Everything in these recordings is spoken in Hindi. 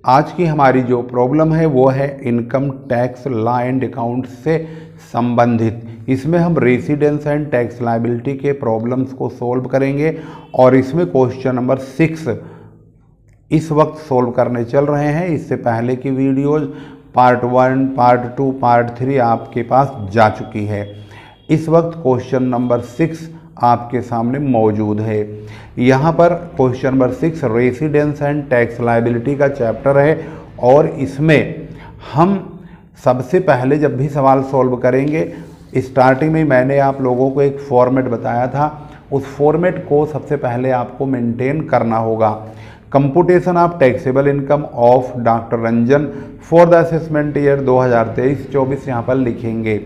आज की हमारी जो प्रॉब्लम है वो है income tax law and account से संबंधित। इसमें हम रेसिडेंस एंड टैक्स लायबिलिटी के प्रॉब्लम्स को सॉल्व करेंगे और इसमें क्वेश्चन नंबर 6 इस वक्त सॉल्व करने चल रहे हैं। इससे पहले की वीडियोज पार्ट 1, पार्ट 2, पार्ट 3 आपके पास जा चुकी है। इस वक्त क्वेश्चन नंबर 6 आपके सामने मौजूद है। यहाँ पर question number 6 residence and tax liability का चैप्टर है और इसमें हम सबसे पहले जब भी सवाल सॉल्व करेंगे, स्टार्टिंग में मैंने आप लोगों को एक फॉर्मेट बताया था, उस फॉर्मेट को सबसे पहले आपको मेंटेन करना होगा। Computation of taxable income of doctor Ranjan for the assessment year 2023-24 यहाँ पर लिखेंगे।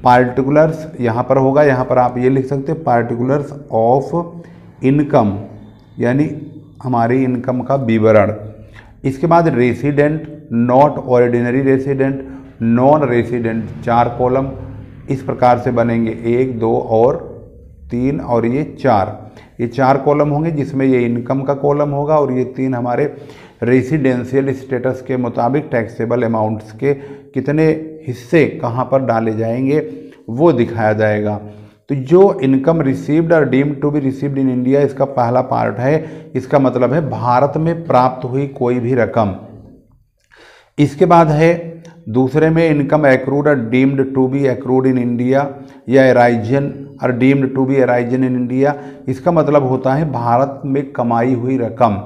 पार्टिकुलर्स यहाँ पर होगा, यहाँ पर आप ये लिख सकते हैं पार्टिकुलर्स ऑफ इनकम यानी हमारी इनकम का विवरण। इसके बाद resident, not ordinary resident, non resident, 4 column इस प्रकार से बनेंगे, 1, 2 और 3 और ये 4। ये 4 कॉलम होंगे जिसमें ये इनकम का कॉलम होगा और ये 3 हमारे रेसिडेंशियल स्टेटस के मुताबिक टैक्सेबल अमाउंट्स के कितने हिस्से कहाँ पर डाले जाएंगे वो दिखाया जाएगा। तो जो इनकम रिसीव्ड और deemed to be received in India, इसका पहला पार्ट है, इसका मतलब है भारत में प्राप्त हुई कोई भी रकम। इसके बाद है दूसरे में इनकम एक्रूड और deemed to be accrued in India या अराइजन और deemed to be arisen in India. इसका मतलब होता है भारत में कमाई हुई रकम।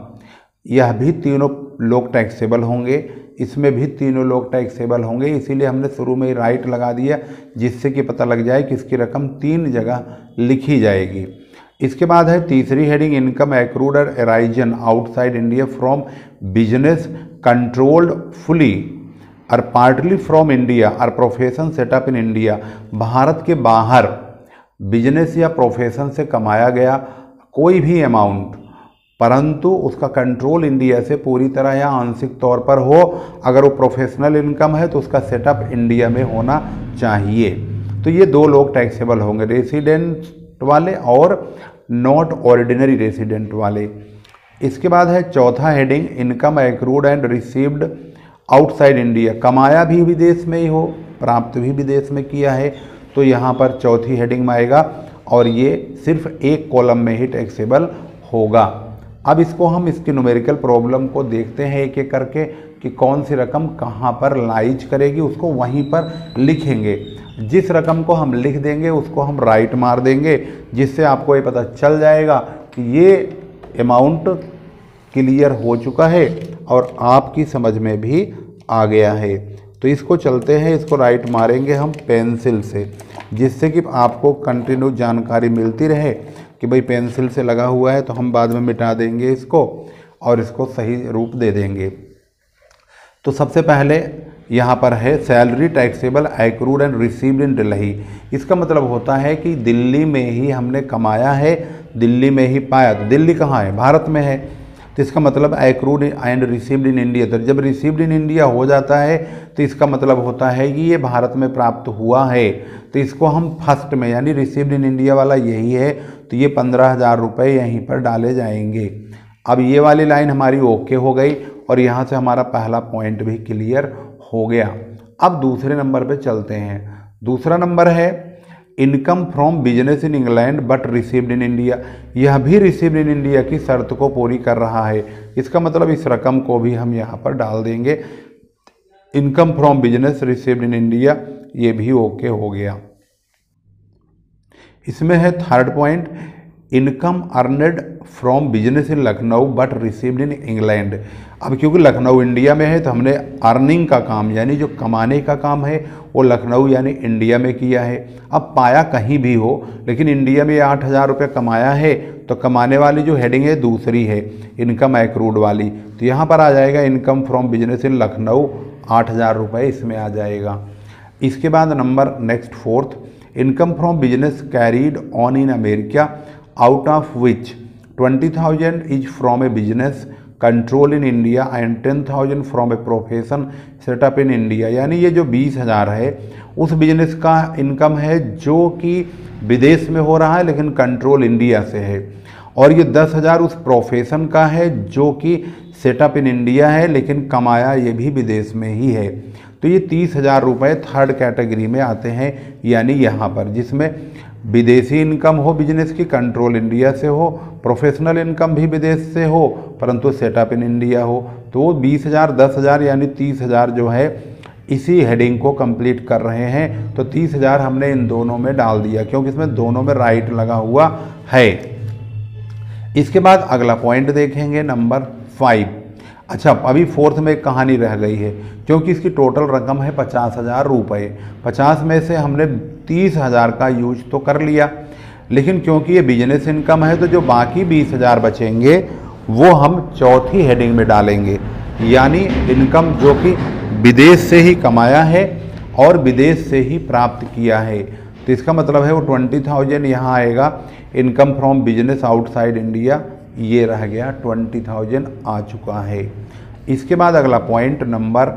यह भी तीनों लोग टैक्सेबल होंगे, इसमें भी तीनों लोग टैक्सेबल होंगे, इसीलिए हमने शुरू में राइट लगा दिया जिससे कि पता लग जाए कि इसकी रकम 3 जगह लिखी जाएगी। इसके बाद है तीसरी हेडिंग इनकम एक्रूड और arisen outside India from business controlled fully और पार्टली फ्रॉम इंडिया और profession setup in India. Bharat के बाहर बिजनेस या प्रोफेशन से कमाया गया कोई भी अमाउंट, परंतु उसका कंट्रोल इंडिया से पूरी तरह या आंशिक तौर पर हो। अगर वो प्रोफेशनल इनकम है तो उसका सेटअप इंडिया में होना चाहिए। तो ये 2 लोग टैक्सेबल होंगे, रेसिडेंट वाले और नॉट ऑर्डिनरी रेसिडेंट वाले। इसके बाद है चौथा heading income accrued and received outside India, कमाया भी विदेश में ही हो, प्राप्त भी विदेश में किया है, तो यहाँ पर चौथी हेडिंग में आएगा और ये सिर्फ 1 कॉलम में ही टैक्सेबल होगा। अब इसको हम इसकी न्यूमेरिकल प्रॉब्लम को देखते हैं एक एक करके कि कौन सी रकम कहाँ पर लाइज करेगी, उसको वहीं पर लिखेंगे। जिस रकम को हम लिख देंगे उसको हम राइट मार देंगे, जिससे आपको ये पता चल जाएगा कि ये अमाउंट क्लियर हो चुका है और आपकी समझ में भी आ गया है। तो इसको चलते हैं, इसको राइट मारेंगे हम पेंसिल से, जिससे कि आपको कंटिन्यू जानकारी मिलती रहे कि भाई पेंसिल से लगा हुआ है, तो हम बाद में मिटा देंगे इसको और इसको सही रूप दे देंगे। तो सबसे पहले यहाँ पर है salary taxable accrued and received in Delhi. इसका मतलब होता है कि दिल्ली में ही हमने कमाया है, दिल्ली में ही पाया। तो दिल्ली कहाँ है? भारत में है। तो इसका मतलब accrued and received in India. तो जब रिसीव्ड इन इंडिया हो जाता है तो इसका मतलब होता है कि ये भारत में प्राप्त हुआ है। तो इसको हम फर्स्ट में यानी रिसीव्ड इन इंडिया वाला यही है, तो ये 15,000 रुपये यहीं पर डाले जाएंगे। अब ये वाली लाइन हमारी ओके हो गई और यहाँ से हमारा पहला पॉइंट भी क्लियर हो गया। अब दूसरे नंबर पे चलते हैं। दूसरा नंबर है income from business in England but received in India. यह भी रिसीव्ड इन इंडिया की शर्त को पूरी कर रहा है। इसका मतलब इस रकम को भी हम यहाँ पर डाल देंगे। Income from business received in India, ये भी ओके हो गया। इसमें है third point income earned from business in Lucknow but received in England. अब क्योंकि लखनऊ इंडिया में है तो हमने अर्निंग का काम यानी जो कमाने का काम है वो लखनऊ यानी इंडिया में किया है। अब पाया कहीं भी हो लेकिन इंडिया में 8,000 रुपये कमाया है, तो कमाने वाली जो हेडिंग है दूसरी है इनकम एक्रूड वाली। तो यहाँ पर आ जाएगा इनकम फ्रॉम बिजनेस इन लखनऊ, 8,000 रुपये इसमें आ जाएगा। इसके बाद number next fourth income from business carried on in America out of which 20,000 is from A business control in India and 10,000 from a profession setup in India. यानी ये जो 20,000 है उस बिजनेस का इनकम है जो कि विदेश में हो रहा है लेकिन कंट्रोल इंडिया से है, और ये 10,000 उस प्रोफेशन का है जो कि सेटअप इन इंडिया है, लेकिन कमाया ये भी विदेश में ही है। तो ये 30,000 रुपये थर्ड कैटेगरी में आते हैं, यानी यहाँ पर जिसमें विदेशी इनकम हो बिजनेस की, कंट्रोल इंडिया से हो, प्रोफेशनल इनकम भी विदेश से हो परंतु सेटअप इन इंडिया हो, तो 20,000, 10,000 यानी 30,000 जो है इसी हेडिंग को कंप्लीट कर रहे हैं। तो 30,000 हमने इन दोनों में डाल दिया क्योंकि इसमें दोनों में राइट लगा हुआ है। इसके बाद अगला पॉइंट देखेंगे नंबर 5। अच्छा, अभी फोर्थ में एक कहानी रह गई है क्योंकि इसकी टोटल रकम है 50,000 रुपये। 50 में से हमने 30,000 का यूज तो कर लिया, लेकिन क्योंकि ये बिजनेस इनकम है तो जो बाकी 20,000 बचेंगे वो हम चौथी हेडिंग में डालेंगे, यानी इनकम जो कि विदेश से ही कमाया है और विदेश से ही प्राप्त किया है। तो इसका मतलब है वो 20,000 यहाँ आएगा। Income from business outside India ये रह गया, 20,000 आ चुका है। इसके बाद अगला पॉइंट नंबर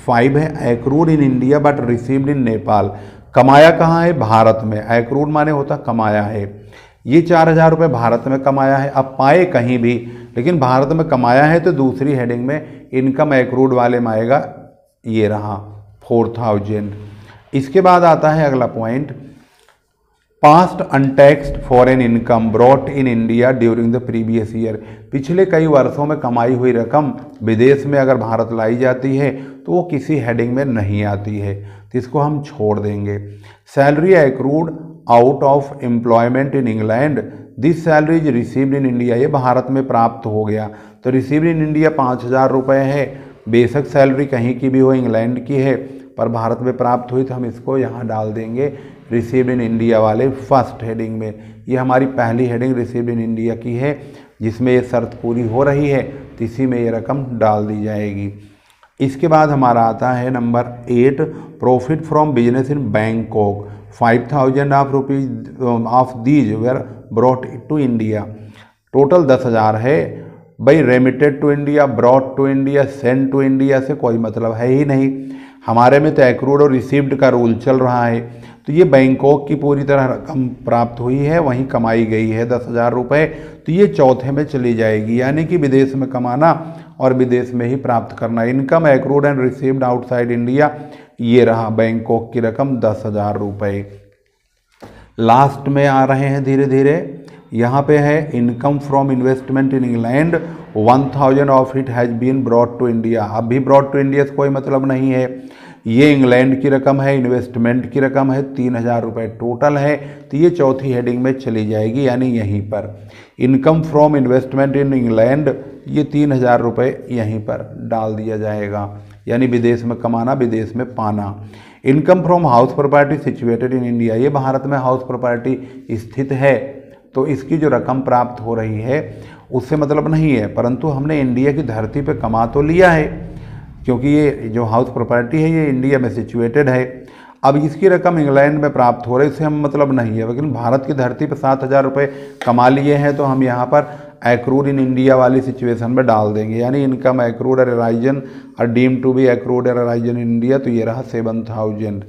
5 है accrued in India but received in Nepal. कमाया कहाँ है? भारत में। एक्रूड माने होता कमाया है। ये 4,000 रुपये भारत में कमाया है। अब पाए कहीं भी, लेकिन भारत में कमाया है तो दूसरी हेडिंग में इनकम एक्रूड वाले में आएगा, ये रहा 4,000। इसके बाद आता है अगला point past untaxed foreign income brought in India during the previous year. पिछले कई वर्षों में कमाई हुई रकम विदेश में अगर भारत लाई जाती है तो वो किसी हेडिंग में नहीं आती है, तो इसको हम छोड़ देंगे। Salary accrued out of employment in England, this salary is received in India. ये भारत में प्राप्त हो गया, तो रिसीव्ड इन इंडिया 5,000 रुपये है। बेशक सैलरी कहीं की भी हो, इंग्लैंड की है पर भारत में प्राप्त हुई, तो हम इसको यहाँ डाल देंगे रिसीव्ड इन इंडिया वाले फर्स्ट हेडिंग में। ये हमारी पहली हेडिंग रिसीव्ड इन इंडिया की है जिसमें ये शर्त पूरी हो रही है, तो इसी में ये रकम डाल दी जाएगी। इसके बाद हमारा आता है number 8 profit from business in Bangkok. 5,000 of rupees of these were brought to India. Total 10,000 है भाई। Remitted to India, brought to India, send to India से कोई मतलब है ही नहीं। हमारे में तो एक्रूड और रिसीव्ड का रूल चल रहा है, तो ये बैंकॉक की पूरी तरह रकम प्राप्त हुई है, वहीं कमाई गई है 10,000 रुपये, तो ये चौथे में चली जाएगी, यानी कि विदेश में कमाना और विदेश में ही प्राप्त करना। Income accrued and received outside India, ये रहा बैंकॉक की रकम 10,000 रुपये। लास्ट में आ रहे हैं धीरे धीरे। यहाँ पे है income from investment in England, 1,000 of it has been brought to India. अब भी ब्रॉट टू इंडिया से कोई मतलब नहीं है, ये इंग्लैंड की रकम है, इन्वेस्टमेंट की रकम है, 3,000 रुपये टोटल है, तो ये चौथी हेडिंग में चली जाएगी, यानी यहीं पर income from investment in England, ये 3,000 रुपये यहीं पर डाल दिया जाएगा, यानी विदेश में कमाना विदेश में पाना। Income from house property situated in India, ये भारत में हाउस प्रॉपर्टी स्थित है, तो इसकी जो रकम प्राप्त हो रही है उससे मतलब नहीं है, परंतु हमने इंडिया की धरती पे कमा तो लिया है क्योंकि ये जो हाउस प्रॉपर्टी है ये इंडिया में सिचुएटेड है। अब इसकी रकम इंग्लैंड में प्राप्त हो रही है, इससे हम मतलब नहीं है, लेकिन भारत की धरती पे 7,000 रुपये कमा लिए हैं, तो हम यहाँ पर एक्रूड इन इंडिया वाली सिचुएशन में डाल देंगे, यानी इनकम एक्रूड अराइजन और deem to be accrued arisen in India, तो ये रहा 7,000।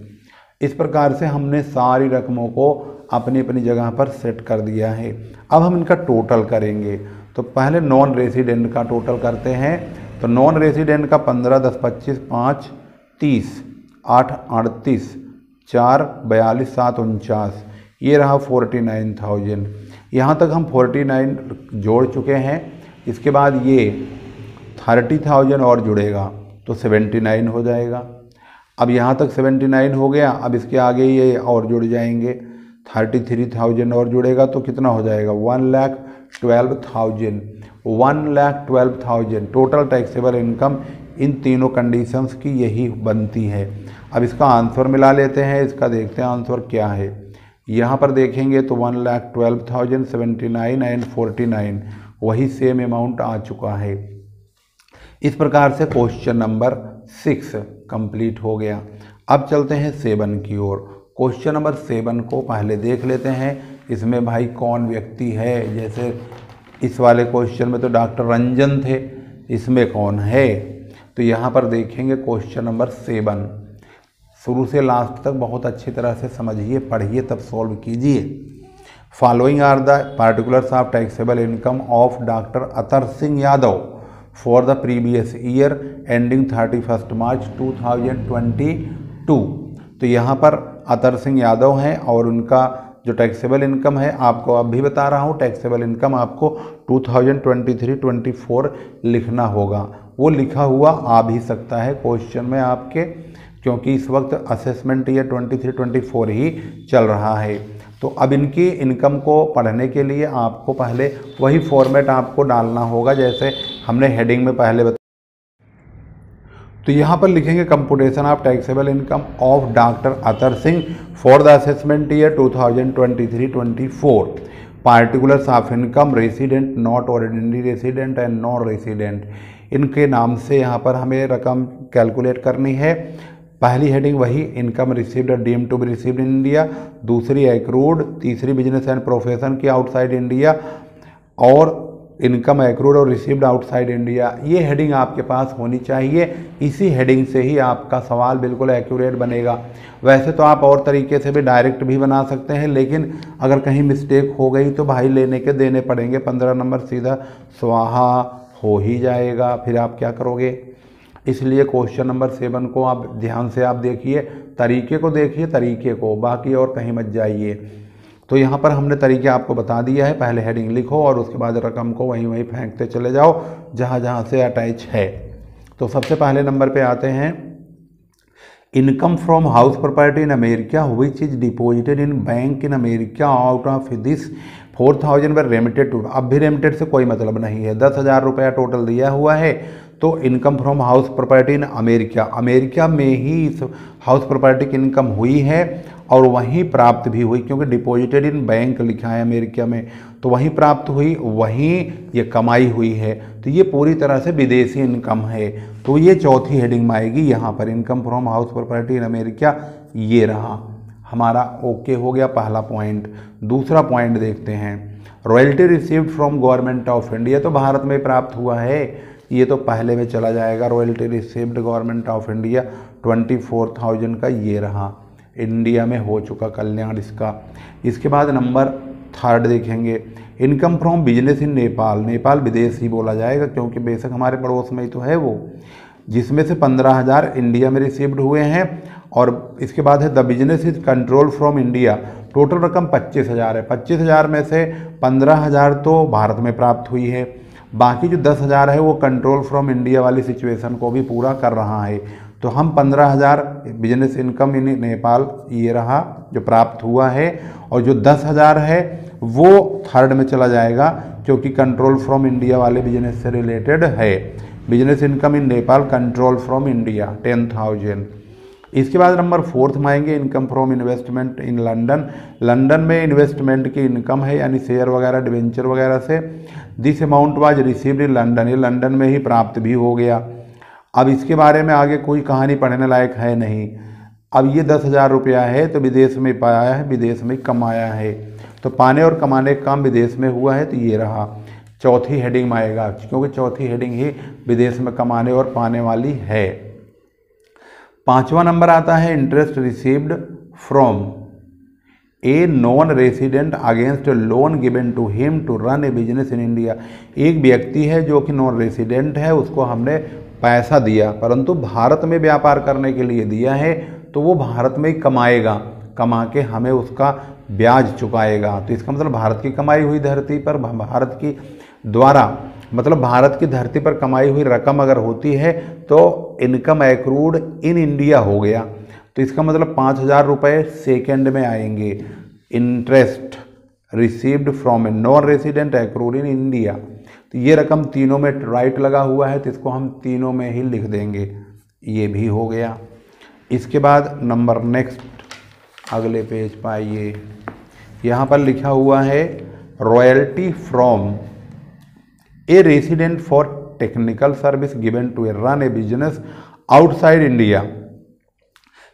इस प्रकार से हमने सारी रकमों को अपनी अपनी जगह पर सेट कर दिया है। अब हम इनका टोटल करेंगे, तो पहले नॉन रेसिडेंट का टोटल करते हैं। तो नॉन रेसिडेंट का 15, 10, 25, 5, 30, 8, 38, 4, 42, 7, 49, ये रहा 49,000। यहाँ तक हम 49 जोड़ चुके हैं। इसके बाद ये 30,000 और जुड़ेगा तो 79 हो जाएगा। अब यहाँ तक 79 हो गया, अब इसके आगे ये और जुड़ जाएंगे, 33,000 और जुड़ेगा तो कितना हो जाएगा 1,12,000। 1,12,000 टोटल टैक्सेबल इनकम इन तीनों कंडीशंस की यही बनती है। अब इसका आंसर मिला लेते हैं, इसका देखते हैं आंसर क्या है। यहाँ पर देखेंगे तो 1,12,000, 79 एंड 49 वही सेम अमाउंट आ चुका है। इस प्रकार से क्वेश्चन नंबर 6 कंप्लीट हो गया। अब चलते हैं 7 की ओर। क्वेश्चन नंबर 7 को पहले देख लेते हैं, इसमें भाई कौन व्यक्ति है। जैसे इस वाले क्वेश्चन में तो डॉक्टर रंजन थे, इसमें कौन है, तो यहाँ पर देखेंगे क्वेश्चन नंबर 7 शुरू से लास्ट तक बहुत अच्छी तरह से समझिए, पढ़िए, तब सॉल्व कीजिए। Following are the particulars of taxable income of doctor Atar Singh Yadav. For the previous year ending 31 March 2022। तो यहाँ पर अतर सिंह यादव हैं और उनका जो टैक्सेबल इनकम है आपको अब भी बता रहा हूँ, टैक्सेबल इनकम आपको 2023-24 लिखना होगा। वो लिखा हुआ आ भी सकता है क्वेश्चन में आपके, क्योंकि इस वक्त असेसमेंट ईयर 23-24 ही चल रहा है। तो अब इनकी इनकम को पढ़ने के लिए आपको पहले वही फॉर्मेट आपको डालना होगा जैसे हमने हेडिंग में पहले बताया। तो यहाँ पर लिखेंगे computation of taxable income of doctor Atar Singh for the assessment year 2023-24, particulars of income, resident, not ordinary resident and non resident. इनके नाम से यहाँ पर हमें रकम कैलकुलेट करनी है। पहली हेडिंग वही income received deemed to be received in India, दूसरी एक्रूड, तीसरी बिजनेस एंड प्रोफेशन की आउटसाइड इंडिया, और इनकम एक्रूड और रिसीव्ड आउटसाइड इंडिया। ये हेडिंग आपके पास होनी चाहिए। इसी हेडिंग से ही आपका सवाल बिल्कुल एक्यूरेट बनेगा। वैसे तो आप और तरीके से भी डायरेक्ट भी बना सकते हैं, लेकिन अगर कहीं मिस्टेक हो गई तो भाई लेने के देने पड़ेंगे। 15 नंबर सीधा स्वाहा हो ही जाएगा, फिर आप क्या करोगे। इसलिए क्वेश्चन नंबर 7 को आप ध्यान से आप देखिए, तरीके को देखिए, तरीके को, बाकी और कहीं मत जाइए। तो यहाँ पर हमने तरीके आपको बता दिया है। पहले हेडिंग लिखो और उसके बाद रकम को वहीं वहीं फेंकते चले जाओ जहाँ जहाँ से अटैच है। तो सबसे पहले नंबर पे आते हैं, income from house property in America which is deposited in bank in America, out of this 4000 were remitted to. अब भी रेमिटेड से कोई मतलब नहीं है, 10,000 रुपया टोटल दिया हुआ है। तो income from house property in America, America में ही इस हाउस प्रॉपर्टी की इनकम हुई है और वहीं प्राप्त भी हुई, क्योंकि डिपॉजिटेड इन बैंक लिखा है अमेरिका में, तो वहीं प्राप्त हुई, वहीं ये कमाई हुई है। तो ये पूरी तरह से विदेशी इनकम है। तो ये चौथी हेडिंग में आएगी यहाँ पर, income from house property in America. ये रहा हमारा ओके हो गया पहला पॉइंट। दूसरा पॉइंट देखते हैं, royalty received from government of India, तो भारत में प्राप्त हुआ है, ये तो पहले में चला जाएगा। Royalty received government of India 24,000 का ये रहा, इंडिया में हो चुका कल्याण इसका। इसके बाद नंबर 3 देखेंगे, इनकम फ्रॉम बिजनेस इन नेपाल, नेपाल विदेश ही बोला जाएगा क्योंकि बेशक हमारे पड़ोस में ही तो है वो, जिसमें से 15,000 इंडिया में रिसीव्ड हुए हैं। और इसके बाद है the business is control from India, total रकम 25,000 है। 25,000 में से 15,000 तो भारत में प्राप्त हुई है, बाकी जो 10,000 है वो कंट्रोल फ्रॉम इंडिया वाली सिचुएशन को भी पूरा कर रहा है। तो हम 15,000 बिजनेस इनकम इन नेपाल ये रहा जो प्राप्त हुआ है, और जो 10,000 है वो 3rd में चला जाएगा क्योंकि कंट्रोल फ्रॉम इंडिया वाले बिजनेस से रिलेटेड है। Business income in Nepal control from India 10,000। इसके बाद नंबर 4 में आएंगे, income from investment in London, London में इन्वेस्टमेंट की इनकम है यानी शेयर वगैरह डिवेंचर वगैरह से। This amount was received in London, ये लंदन में ही प्राप्त भी हो गया। अब इसके बारे में आगे कोई कहानी पढ़ने लायक है नहीं। अब ये 10,000 रुपया है तो विदेश में पाया है, विदेश में कमाया है, तो पाने और कमाने का काम विदेश में हुआ है, तो ये रहा चौथी हेडिंग में आएगा, क्योंकि चौथी हेडिंग ही विदेश में कमाने और पाने वाली है। 5वां नंबर आता है, interest received from a non resident against loan given to him to run a business in India. एक व्यक्ति है जो कि नॉन रेसिडेंट है, उसको हमने पैसा दिया परंतु भारत में व्यापार करने के लिए दिया है, तो वो भारत में ही कमाएगा, कमा के हमें उसका ब्याज चुकाएगा। तो इसका मतलब भारत की कमाई हुई धरती पर, भारत की द्वारा मतलब भारत की धरती पर कमाई हुई रकम अगर होती है तो इनकम एक्रूड इन इंडिया हो गया। तो इसका मतलब 5,000 रुपये सेकेंड में आएंगे। Interest received from a non resident accrued in India, तो ये रकम तीनों में राइट लगा हुआ है, तो इसको हम तीनों में ही लिख देंगे, ये भी हो गया। इसके बाद नंबर नेक्स्ट अगले पेज पर आइए, यहाँ पर लिखा हुआ है royalty from a resident for technical service given to a run a business outside India.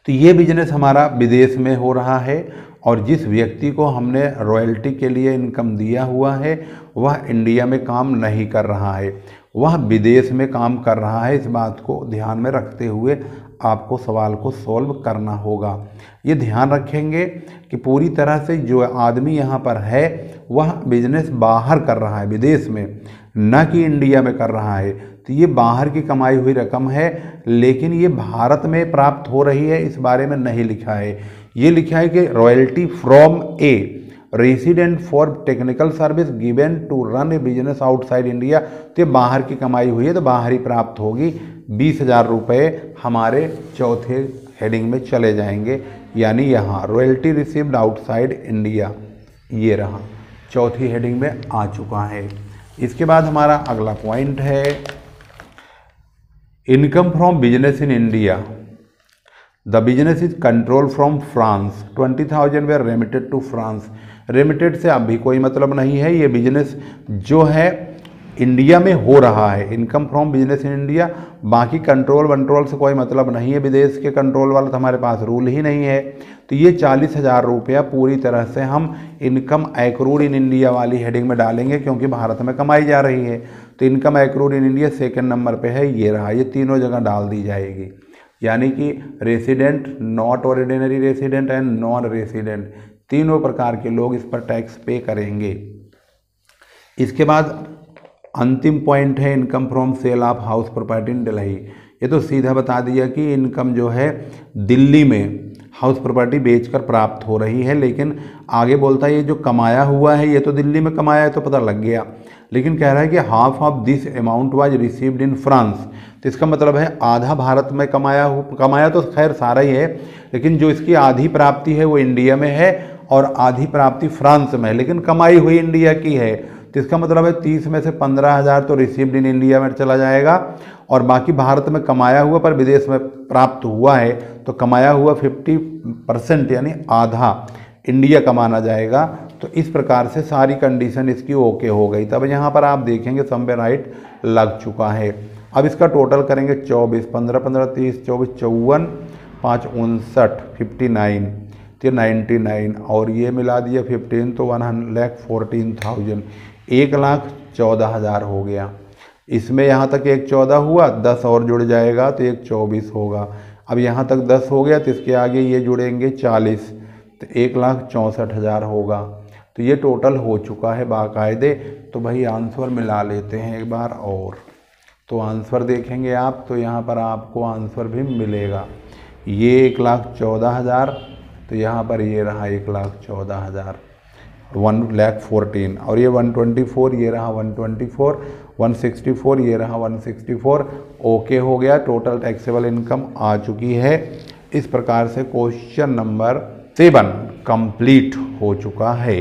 तो ये बिजनेस हमारा विदेश में हो रहा है और जिस व्यक्ति को हमने रॉयल्टी के लिए इनकम दिया हुआ है वह इंडिया में काम नहीं कर रहा है, वह विदेश में काम कर रहा है। इस बात को ध्यान में रखते हुए आपको सवाल को सॉल्व करना होगा। ये ध्यान रखेंगे कि पूरी तरह से जो आदमी यहाँ पर है वह बिजनेस बाहर कर रहा है, विदेश में, न कि इंडिया में कर रहा है। तो ये बाहर की कमाई हुई रकम है, लेकिन ये भारत में प्राप्त हो रही है इस बारे में नहीं लिखा है। ये लिखा है कि royalty from a resident for technical service given to run a business outside India. तो ये बाहर की कमाई हुई है तो बाहर ही प्राप्त होगी। 20,000 रुपये हमारे चौथे हेडिंग में चले जाएंगे, यानी यहाँ रॉयल्टी रिसीव्ड आउटसाइड इंडिया ये रहा, चौथी हेडिंग में आ चुका है। इसके बाद हमारा अगला पॉइंट है income from business in India. The business is control from France, 20,000 were remitted to France. Remitted से अभी कोई मतलब नहीं है, ये बिजनेस जो है इंडिया में हो रहा है। Income from business in India, बाकी कंट्रोल वंट्रोल से कोई मतलब नहीं है, विदेश के कंट्रोल वाला तो हमारे पास रूल ही नहीं है। तो ये 40,000 रुपया पूरी तरह से हम इनकम एक्रूड इन इंडिया वाली हेडिंग में डालेंगे, क्योंकि भारत में कमाई जा रही है। तो income accrued in India second number पे है, ये रहा, ये तीनों जगह डाल दी जाएगी। यानी कि resident, not ordinary resident and non resident, तीनों प्रकार के लोग इस पर टैक्स पे करेंगे। इसके बाद अंतिम पॉइंट है income from sale of house property in Delhi. ये तो सीधा बता दिया कि इनकम जो है दिल्ली में हाउस प्रॉपर्टी बेचकर प्राप्त हो रही है, लेकिन आगे बोलता है ये जो कमाया हुआ है ये तो दिल्ली में कमाया है तो पता लग गया, लेकिन कह रहा है कि half of this amount was received in France. तो इसका मतलब है आधा भारत में कमाया तो खैर सारा ही है, लेकिन जो इसकी आधी प्राप्ति है वो इंडिया में है और आधी प्राप्ति फ्रांस में है, लेकिन कमाई हुई इंडिया की है। तो इसका मतलब है 30 में से 15,000 तो रिसीव्ड इन इंडिया में चला जाएगा और बाकी भारत में कमाया हुआ पर विदेश में प्राप्त हुआ है, तो कमाया हुआ 50% यानी आधा इंडिया कमाना जाएगा। तो इस प्रकार से सारी कंडीशन इसकी ओके हो गई। तब यहाँ पर आप देखेंगे सम पे राइट लग चुका है। अब इसका टोटल करेंगे 24, 15 15 30 24 54 5 59 59 तो 99 और ये मिला दिया 15 तो 1,14,000, 1,14,000 हो गया। इसमें यहाँ तक एक 14 हुआ, 10 और जुड़ जाएगा तो एक 24 होगा। अब यहाँ तक 10 हो गया तो इसके आगे ये जुड़ेंगे 40 तो 1,64,000 होगा। तो ये टोटल हो चुका है बाकायदे। तो भाई आंसर मिला लेते हैं एक बार और। तो आंसर देखेंगे आप तो यहाँ पर आपको आंसर भी मिलेगा। ये 1,14,000 तो यहाँ पर ये रहा 1,14,000 1,14,000 और ये 124 ये रहा 124 164 ये रहा 164। ओके हो गया, टोटल टैक्सेबल इनकम आ चुकी है। इस प्रकार से क्वेश्चन नंबर 7 कंप्लीट हो चुका है।